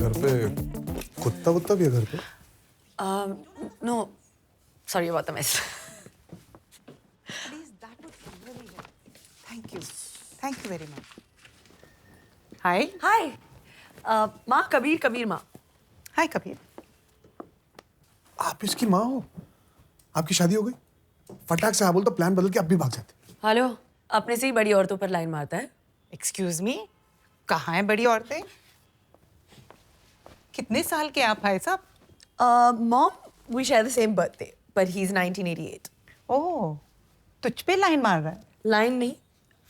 घर पे कुत्ता वुत्ता भी है घर पे? No, sorry about the mess. Please, that would really help. Thank you. Thank you very much. Hi. Hi. माँ कबीर माँ. Hi, Kabir. आप इसकी माँ हो? आपकी शादी हो गई? फटाक से हाँ बोल तो प्लान बदल के अब भी भाग जाते. हेलो, अपने से ही बड़ी औरतों पर लाइन मारता है. Excuse me. कहाँ हैं बड़ी औरतें? कितने साल के आप भाई साहब? Mom, we share the same birthday, but he's 1988. ओह, तुझ पे लाइन मार रहा है. लाइन नहीं,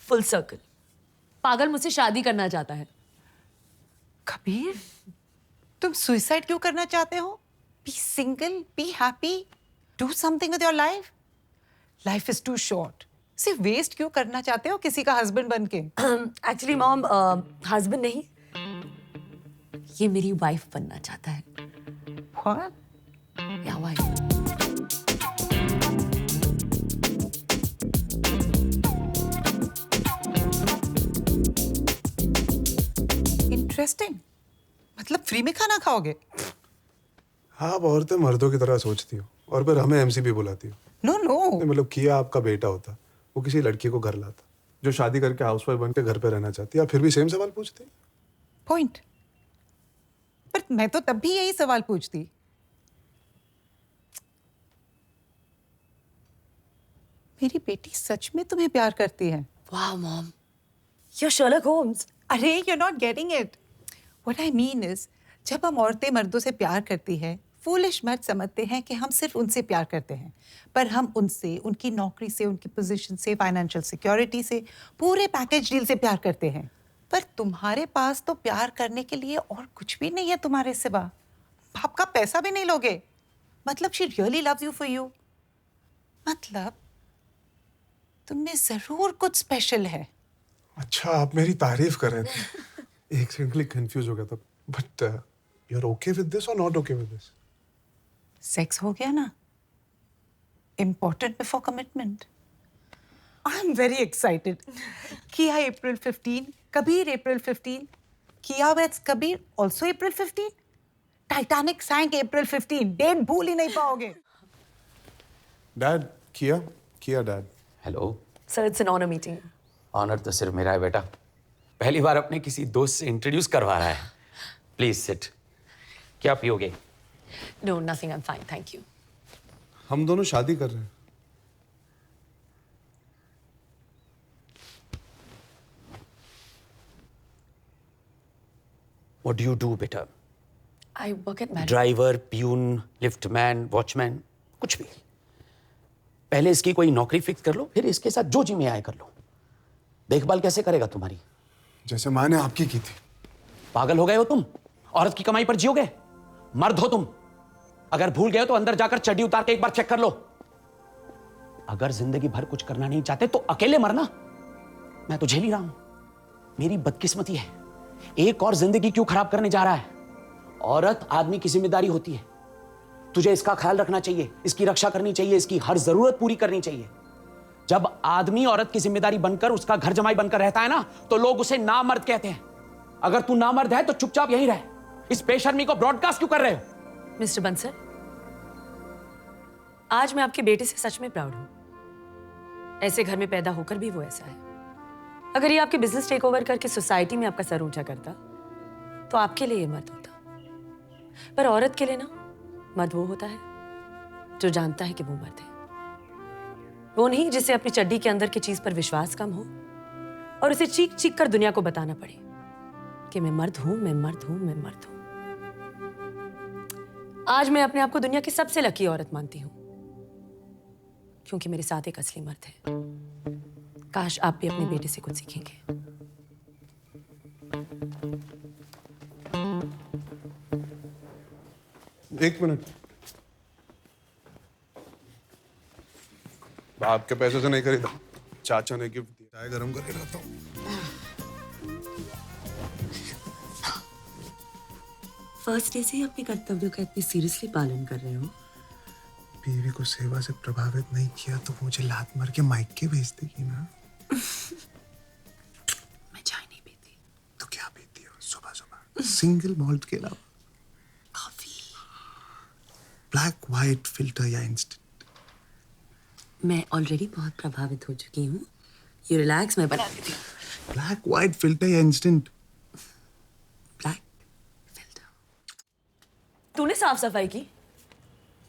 फुल सर्कल. पागल मुझसे शादी करना चाहता है. कबीर, तुम सुसाइड क्यों करना चाहते हो? Be single, be happy, do something with your life. Life is too short. सिर्फ वेस्ट क्यों करना चाहते हो किसी का हस्बैंड बन के? Actually, Mom, हस्बैंड नहीं, ये मेरी वाइफ बनना चाहता है. What? या वाइफ. इंटरेस्टिंग. मतलब फ्री में खाना खाओगे? आप औरतें मर्दों की तरह सोचती हो और फिर हमें एमसीपी बुलाती हो. No no. मतलब किया आपका बेटा होता, वो किसी लड़की को घर लाता जो शादी करके हाउसवाइफ बन के घर पे रहना चाहती है. आप फिर भी सेम सवाल पूछते. पॉइंट. पर मैं तो तब भी यही सवाल पूछती. मेरी बेटी सच में तुम्हें प्यार करती है? Wow, Mom, you're Sherlock Holmes. अरे you're not getting it. What I mean is, जब हम औरतें मर्दों से प्यार करती है, फूलिश मर्द समझते हैं कि हम सिर्फ उनसे प्यार करते हैं, पर हम उनसे, उनकी नौकरी से, उनकी पोजीशन से, फाइनेंशियल सिक्योरिटी से, पूरे पैकेज डील से प्यार करते हैं. पर तुम्हारे पास तो प्यार करने के लिए और कुछ भी नहीं है तुम्हारे सिवा. बाप का पैसा भी नहीं लोगे. मतलब she really loves you for you. मतलब तुमने जरूर कुछ स्पेशल है. अच्छा, आप मेरी तारीफ कर रहे थे. एक सेकंड के लिए कंफ्यूज हो गया था. But you are okay with this or not okay with this? Sex हो गया ना. Important before commitment. I'm very excited. Kia April 15, Kabir April 15, Kia weds Kabir also April 15. Titanic sank April 15. Date भूल ही नहीं पाओगे. Dad, किया dad. Hello. Sir, it's an honor meeting. Honour तो सिर्फ मेरा है बेटा. पहली बार अपने किसी दोस्त से इंट्रोड्यूस करवा रहा है. Please sit. क्या पियोगे? No, nothing. I'm fine. Thank you. हम दोनों शादी कर रहे हैं. व्हाट डू यू डू बेटा? I work at Marriott. Driver, peon, liftman, watchman, कुछ भी. पहले इसकी कोई नौकरी फिक्स कर लो, फिर इसके साथ जो जी में आए कर लो. देखभाल कैसे करेगा तुम्हारी? जैसे माँ ने आपकी की थी. पागल हो गए हो तुम? औरत की कमाई पर जियोगे? मर्द हो तुम. अगर भूल गए हो तो अंदर जाकर चड्डी उतार के एक बार चेक कर लो. अगर जिंदगी भर कुछ करना नहीं चाहते तो अकेले मरना. मैं तो झेल ही रहा हूं. मेरी बदकिस्मती है. एक और जिंदगी क्यों खराब करने जा रहा है? औरत आदमी की जिम्मेदारी होती है. तुझे इसका ख्याल रखना चाहिए, इसकी रक्षा करनी चाहिए, इसकी हर जरूरत पूरी करनी चाहिए. जब आदमी औरत की जिम्मेदारी बनकर उसका घर जमाई बनकर रहता है ना, तो लोग उसे नामर्द कहते हैं. अगर तू नामर्द है तो चुपचाप यहीं रह. इस बेशर्मी को ब्रॉडकास्ट क्यों कर रहे हो? मिस्टर बंसल, आज मैं आपके बेटे से सच में प्राउड हूं. ऐसे घर में पैदा होकर भी वो ऐसा है. अगर ये आपके बिजनेस टेक ओवर करके सोसाइटी में आपका सर ऊंचा करता तो आपके लिए ये मर्द होता. पर औरत के लिए ना, मर्द वो होता है जो जानता है कि वो मर्द है. वो नहीं जिसे अपनी चड्डी के अंदर की चीज पर विश्वास कम हो और उसे चीख चीख कर दुनिया को बताना पड़े कि मैं मर्द हूं, मैं मर्द हूं, मैं मर्द हूं. आज मैं अपने आप को दुनिया की सबसे लकी औरत मानती हूं, क्योंकि मेरे साथ एक असली मर्द है. काश आप भी अपने बेटे से कुछ सीखेंगे. एक मिनट. बाप के पैसे से नहीं खरीदा, चाचा ने गिफ्ट दिया. चाय गरम करके लाता हूँ. फर्स्ट डे से ही अपने कर्तव्यों का इतनी सीरियसली पालन कर रहे हो. बीवी को सेवा से प्रभावित नहीं किया तो मुझे लात मार के माइक के भेज देगी ना. मैं चाय नहीं पीती. तो क्या पीती हो सुबह सुबह? सिंगल मॉल्ट के अलावा कॉफी। ब्लैक वाइट फिल्टर या इंस्टेंट? मैं ऑलरेडी बहुत प्रभावित हो चुकी हूँ। यू रिलैक्स, मैं बना देती हूँ। ब्लैक वाइट फिल्टर या इंस्टेंट? Black filter. तूने साफ सफाई की?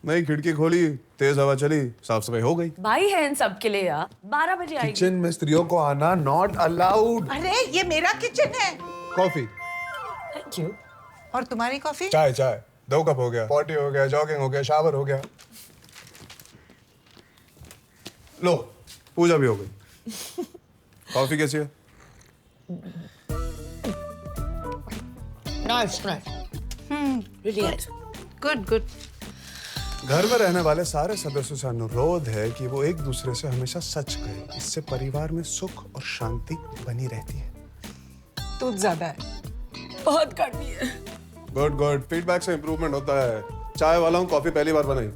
नहीं, खिड़की खोली, तेज हवा चली, साफ सफाई हो गई। भाई है इन सब के लिए यार। 12 बजे आएगी। किचन में स्त्रियों को आना नॉट अलाउड। अरे ये मेरा किचन है। कॉफी? Thank you. और तुम्हारी कॉफी? चाय चाय 2 कप हो गया, पॉटी हो गया, जॉगिंग हो गया, शावर हो गया। लो, पूजा भी हो गई। कॉफी कैसी है? Nice nice. Really nice. Good good. घर में रहने वाले सारे सदस्यों से अनुरोध है कि वो एक दूसरे से हमेशा सच कहें। इससे परिवार में सुख और शांति बनी रहती है। तू ज्यादा है। बहुत गर्मी है। गुड गुड, फीडबैक से इंप्रूवमेंट होता है। चाय वाला हूँ, कॉफी पहली बार बनाई।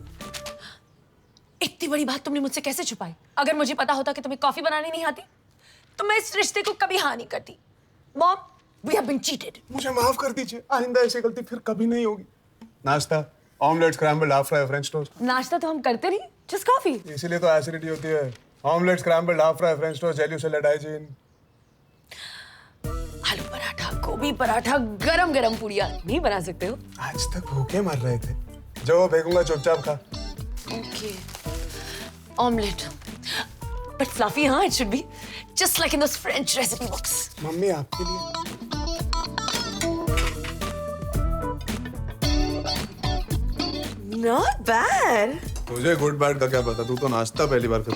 इतनी बड़ी बात तुमने मुझसे कैसे छुपाई? अगर मुझे पता होता कि तुम्हें कॉफी बनानी नहीं आती तो मैं इस रिश्ते को कभी हाँ नहीं करती। Mom, we have been cheated. मुझे माफ कर दीजिए, आइंदा ऐसी गलती फिर कभी नहीं होगी। नाश्ता, omelette, scrambled, half fry, French toast. नाश्ता तो हम करते नहीं, जस्ट कॉफी। इसीलिए तो एसिडिटी होती है। Omelette, scrambled, half fry, French toast, jelly salad, hygiene. आलू पराठा, गोभी पराठा, गरम गरम पूड़ियाँ नहीं बना सकते हो? आज तक भूखे मर रहे थे। जो फेंकूंगा चुपचाप खा। ओके। Omelette, but fluffy. हाँ, it should be just like in those French recipe books. Mummy आपके लिए। Not bad. तुझे गुड बैड का क्या पता? तू तो नाश्ता पहली बार कर।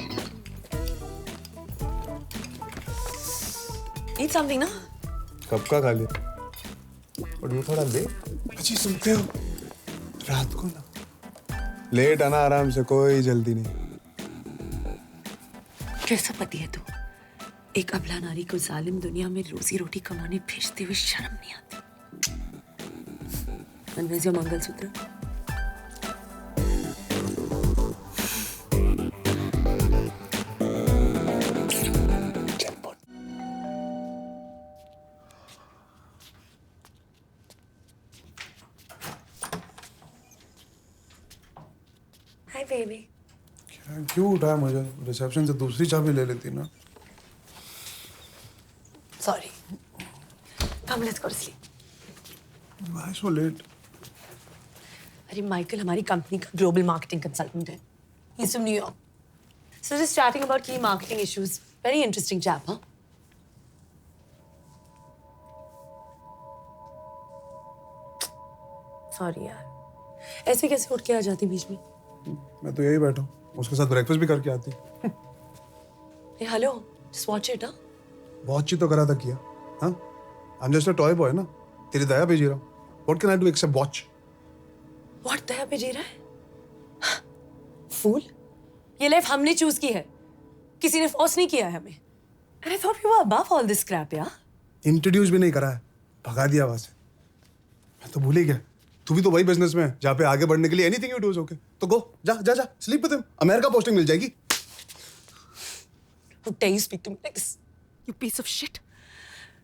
ईट समथिंग ना। कब का खा लिया? और ये थोड़ा ले। अच्छी सुनते हो? रात को ना लेट आना, आराम से, कोई जल्दी नहीं। कैसा पति है तू? एक अबला नारी को जालिम दुनिया में रोजी रोटी कमाने भेजते हुए शर्म नहीं आती? And where's your mangalsutra? Hi baby. क्यों उठाया मुझे? रिसेप्शन से दूसरी चाबी ले लेती ना। Sorry. Come let's go to sleep. Why so late? अरे माइकल हमारी कंपनी का ग्लोबल मार्केटिंग कंसल्टेंट है। He's from New York. So just chatting about key marketing issues. Very interesting chap, huh? Sorry यार। ऐसे कैसे उठ के आ जाती बीच में? मैं तो यही बैठा हूँ, उसके साथ ब्रेकफास्ट भी करके आती। Hey, hello. Just watch it, huh? बहुत चीज तो करा था किया। हाँ, I'm just a toy boy ना। तेरी दया पे जी रहा हूँ। What can I do except watch? What दया पे जी रहा है? फूल। ये लाइफ हमने चूज की है, किसी ने फोर्स नहीं किया है हमें। And I thought we were above all this crap, यार। इंट्रोड्यूस भी नहीं करा है, भगा दिया वहां से। मैं तो भूल ही गया। तू भी तो वही बिजनेस में है जहाँ पे आगे बढ़ने के लिए anything you do is okay. तो गो, जा जा जा, sleep with him. America posting मिल जाएगी। How dare you speak to me like this? You piece of shit.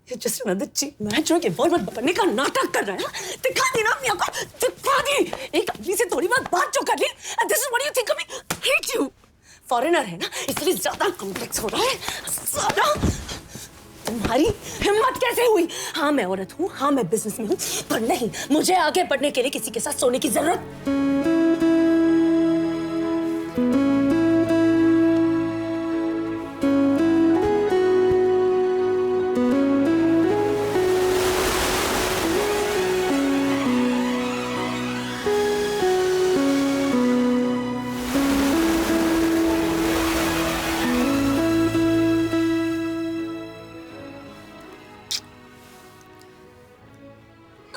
You're just another cheap man जो कि बॉलीवुड बनने का नाटक कर रहा है। दिखा दी ना अपनी आंखों, दिखा दी। एक आदमी से थोड़ी बात जो कर ली, and this is what you think of me? Hate you. Foreigner है ना, इसलिए ज्यादा कॉम्प्लेक्स हो रहा है। ज्यादा। तुम्हारी हिम्मत कैसे हुई? हाँ मैं औरत हूँ, हाँ मैं बिजनेस में हूँ, पर नहीं, मुझे आगे बढ़ने के लिए किसी के साथ सोने की जरूरत।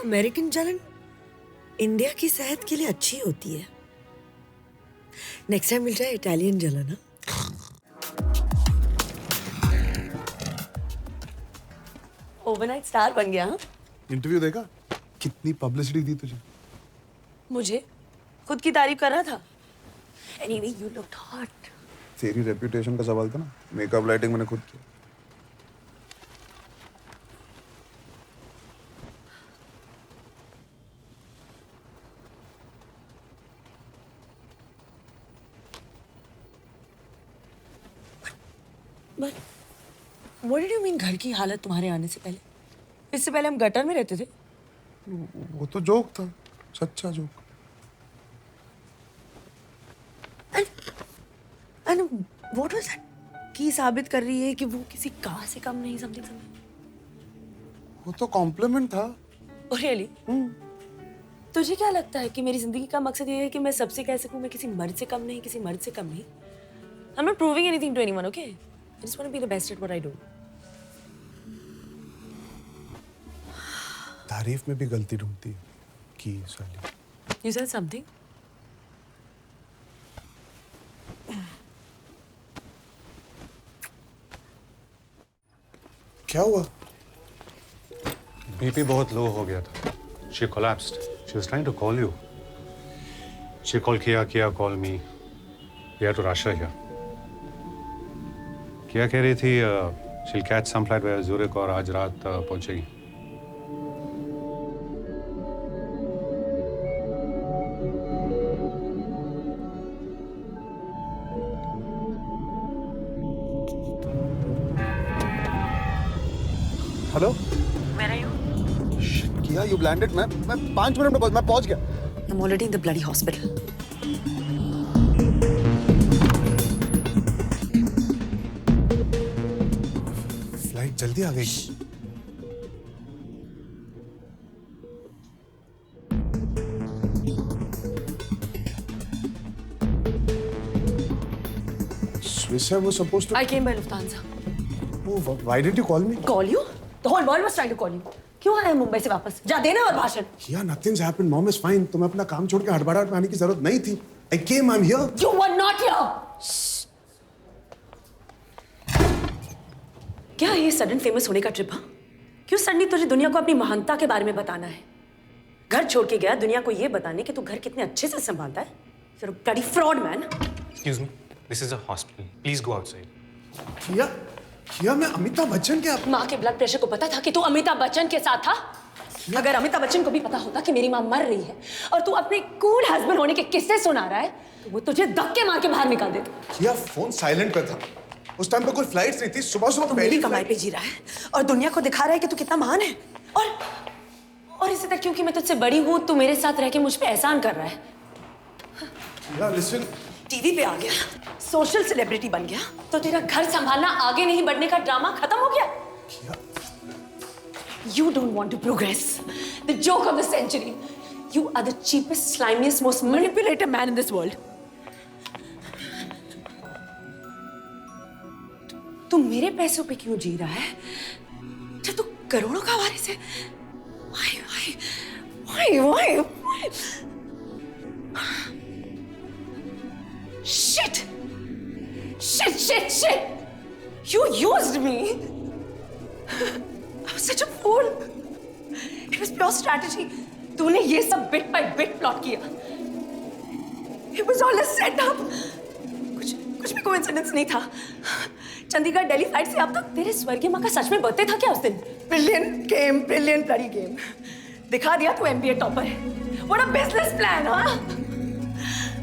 अमेरिकन जलन इंडिया की सेहत के लिए अच्छी होती है। नेक्स्ट टाइम मिल जाए इटालियन जलन। हाँ, ओवरनाइट स्टार बन गया। हाँ, इंटरव्यू देखा? कितनी पब्लिसिटी दी तुझे। मुझे खुद की तारीफ कर रहा था। Anyway you looked hot. तेरी रेपुटेशन का सवाल था ना, मेकअप लाइटिंग मैंने खुद किया। What did you mean घर की हालत तुम्हारे आने से पहले? इससे पहले हम गटर में रहते थे। वो तो जोक था, सच्चा joke. And what was that? की साबित कर रही है कि वो किसी का से कम नहीं, something something. वो तो कॉम्प्लीमेंट था। Oh really? तुझे क्या लगता है कि मेरी जिंदगी का मकसद ये है कि मैं सबसे कह सकूं मैं किसी मर्द से कम नहीं, किसी मर्द से कम नहीं? I'm not proving anything to anyone, okay? I just want to be the best at what I do. तारीफ में भी गलती ढूंढती है की साली। You said something? क्या हुआ? बीपी बहुत लो हो गया था। She collapsed. She was trying to call you. She called Kia, call me. We had to rush her here. Kia कह रही थी she'll catch some flight via Zurich और आज रात पहुंचेगी। Hello Where are you? किया, यू ब्लैंडेड। मैं 5 minute में मैं पहुंच गया। I'm already in the bloody hospital. Flight जल्दी आ गई। Swiss Air was supposed to. I came by Lufthansa. Oh, why didn't you call me? Call you? The whole world was trying to call you. क्यों आया मुंबई से वापस? जा देना और भाषण। किया, nothing's happened. Mom is fine. तुम्हें अपना काम छोड़ के हड़बड़ाहट में आने की जरूरत नहीं थी। I came. I'm here. You were not here. क्या है ये सडन फेमस होने का ट्रिप? हाँ? क्यों सडनली तुझे दुनिया को अपनी महानता के बारे में बताना है? घर छोड़ के गया दुनिया को ये बताने कि तू घर कितने अच्छे से संभालता है। You're a bloody fraud, man. Excuse me, this is a hospital. Please go outside. किया, मैं अमिताभ बच्चन के माँ के ब्लड प्रेशर को पता था कि तू अमिताभ बच्चन के साथ था? अगर अमिताभ बच्चन को भी पता होता कि मेरी माँ मर रही है और तू अपने कूल हस्बैंड होने के किस्से सुना रहा है तो वो तुझे धक्के मार के बाहर निकाल देता। किया, फोन साइलेंट पे था। उस टाइम पे कोई फ्लाइट्स नहीं थी। सुबह तू मेरी कमाई पे जी रहा है और दुनिया को दिखा रहा है कि तू कितना महान है। और इसी तक क्योंकि मैं तुझसे बड़ी हूँ तू मेरे साथ रह के मुझ पे एहसान कर रहा है। लिसन, टीवी पे आ गया, सोशल सेलिब्रिटी बन गया तो तेरा घर संभालना आगे नहीं बढ़ने का ड्रामा खत्म हो गया। You don't want to progress. The joke of the century. You are the cheapest, slimiest, most manipulative man in this world. तू मेरे पैसों पे क्यों जी रहा है? जब तू करोड़ों का वारिस है? Why? Shit! You used me. I was such a fool. It was pure strategy. तूने ये सब bit by bit plot किया. It was all a setup. कुछ भी coincidence नहीं था. चंडीगढ़ दिल्ली फ्लाइट से अब तक तेरे स्वर्गीय माँ का सच में बर्थडे था क्या उस दिन? Brilliant bloody game. दिखा दिया तू MBA टॉपर है. What a business plan, हाँ?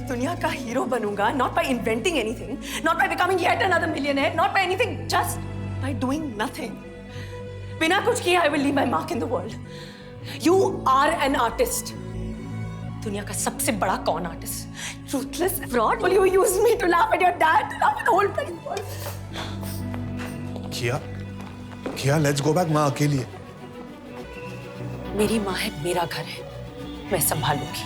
दुनिया का हीरो बनूंगा, not by inventing anything, not by becoming yet another millionaire, not by anything, just by doing nothing. बिना कुछ किए, I will leave my mark in the world. You are an artist. दुनिया का सबसे बड़ा कौन artist? Ruthless fraud. Will you use me to laugh at your dad, to laugh at the whole bloody world? किया, let's go back. माँ अकेली है। मेरी माँ है, मेरा घर है, मैं संभालूंगी।